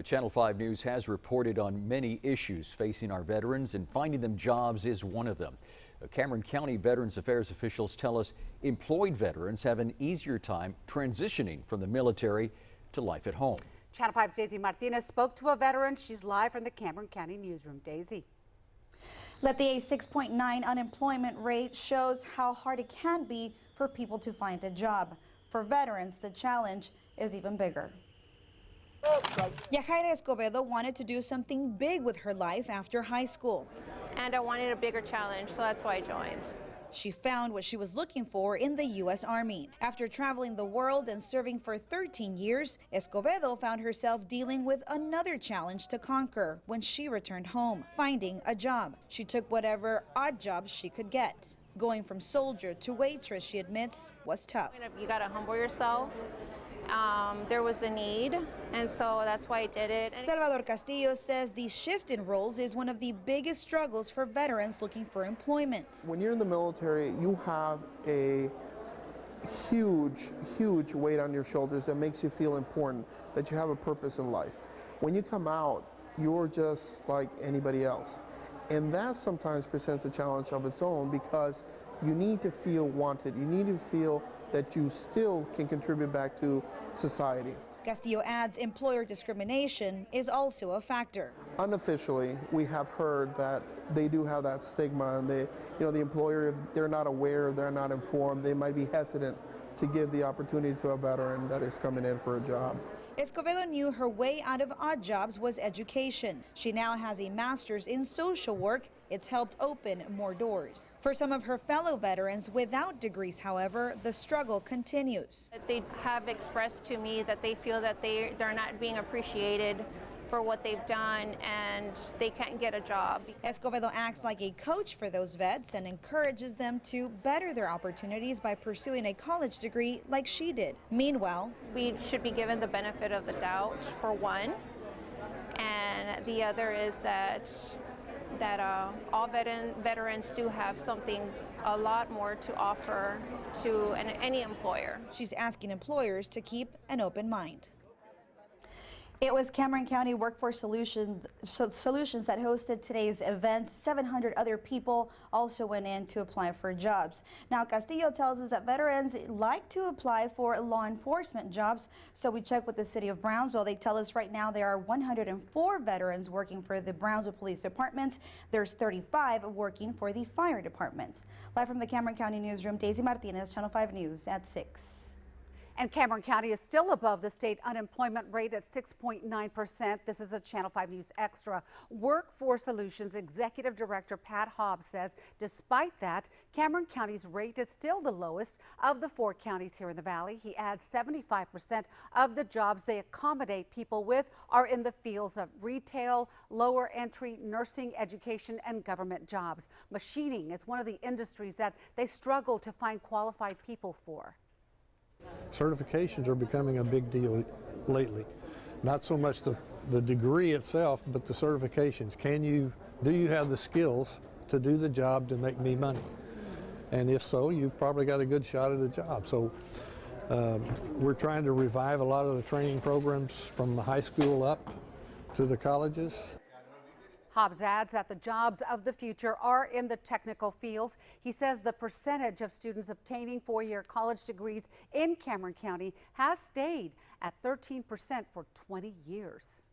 Channel 5 News has reported on many issues facing our veterans, and finding them jobs is one of them. Cameron County Veterans Affairs officials tell us employed veterans have an easier time transitioning from the military to life at home. Channel 5's Daisy Martinez spoke to a veteran. She's live from the Cameron County newsroom. Daisy. The 6.9 unemployment rate shows how hard it can be for people to find a job. For veterans, the challenge is even bigger. Yajaira Escobedo wanted to do something big with her life after high school. And I wanted a bigger challenge, so that's why I joined. She found what she was looking for in the U.S. Army. After traveling the world and serving for 13 years, Escobedo found herself dealing with another challenge to conquer when she returned home, finding a job. She took whatever odd jobs she could get. Going from soldier to waitress, she admits, was tough. You gotta humble yourself. There was a need, and so that's why I did it. Salvador Castillo says the shift in roles is one of the biggest struggles for veterans looking for employment. When you're in the military, you have a huge weight on your shoulders that makes you feel important, that you have a purpose in life. When you come out, you're just like anybody else. And that sometimes presents a challenge of its own, because you need to feel wanted. You need to feel that you still can contribute back to society. Castillo adds employer discrimination is also a factor. Unofficially, we have heard that they do have that stigma, and the employer, if they're not aware, they're not informed, they might be hesitant to give the opportunity to a veteran that is coming in for a job. Escobedo knew her way out of odd jobs was education. She now has a master's in social work. It's helped open more doors. For some of her fellow veterans without degrees, however, the struggle continues. They have expressed to me that they feel that they're not being appreciated for what they've done, and they can't get a job. Escobedo acts like a coach for those vets and encourages them to better their opportunities by pursuing a college degree like she did. Meanwhile, we should be given the benefit of the doubt, for one, and the other is that all veterans do have something a lot more to offer to any employer. She's asking employers to keep an open mind. It was Cameron County Workforce Solutions that hosted today's event. 700 other people also went in to apply for jobs. Now, Castillo tells us that veterans like to apply for law enforcement jobs, so we checked with the city of Brownsville. They tell us right now there are 104 veterans working for the Brownsville Police Department. There's 35 working for the fire department. Live from the Cameron County newsroom, Daisy Martinez, Channel 5 News at 6. And Cameron County is still above the state unemployment rate at 6.9%. This is a Channel 5 News Extra. Workforce Solutions Executive Director Pat Hobbs says despite that, Cameron County's rate is still the lowest of the 4 counties here in the valley. He adds 75% of the jobs they accommodate people with are in the fields of retail, lower entry, nursing, education, and government jobs. Machining is one of the industries that they struggle to find qualified people for. Certifications are becoming a big deal lately. Not so much the degree itself, but the certifications. Do you have the skills to do the job to make me money? And if so, you've probably got a good shot at a job. So we're trying to revive a lot of the training programs from the high school up to the colleges. Hobbs adds that the jobs of the future are in the technical fields. He says the percentage of students obtaining 4-year college degrees in Cameron County has stayed at 13% for 20 years.